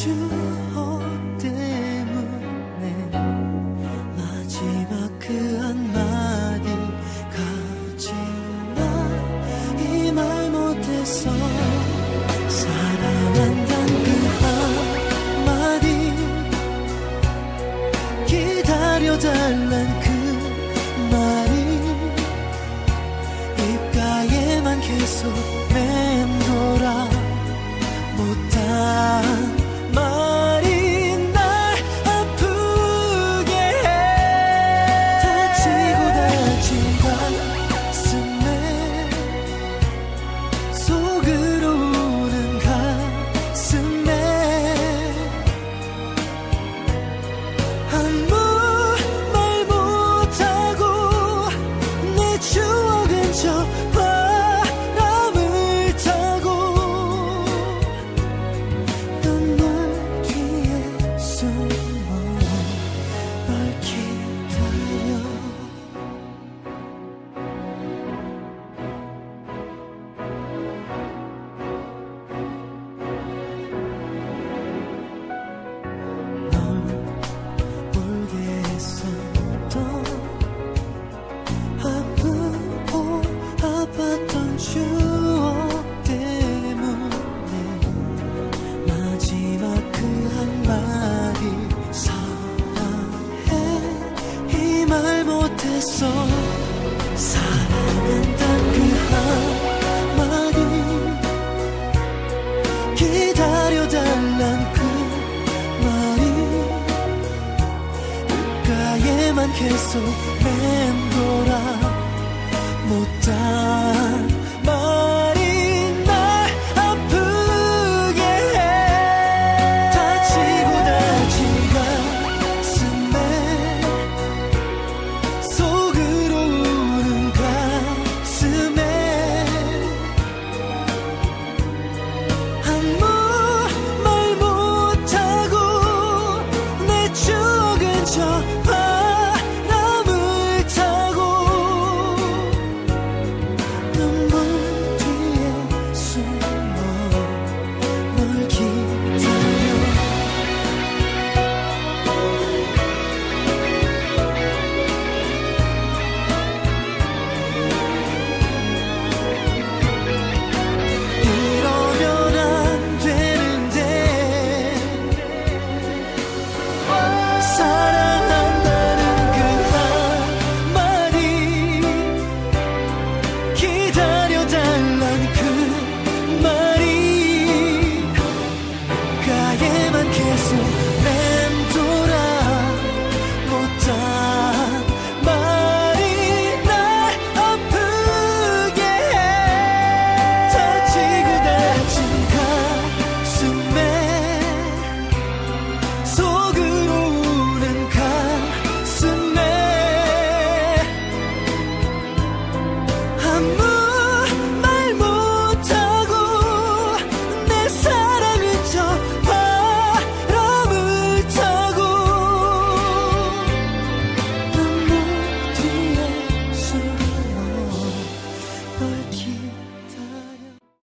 추억 때문에 마지막 그 한마디까지만 이 말 못했어. 사랑한단 그 한마디, 기다려달란 그 말이 입가에만 계속 맴돌아. 못한 말이 날 아프게 해. 다치고 다친 가슴에 속으로 우는 가슴에 아무 말 못하고 내 추억은 저 바람을 타고 넌 널 뒤에 숨어 널 기다려. 널 울게 했었던 아프고 아팠던 추억 때문에 마지막 그 한마디 사랑해 이 말 못했어. 사랑한단 그 한마디, 기다려달란 그 말이 입가에만 계속 맴돌아. 못한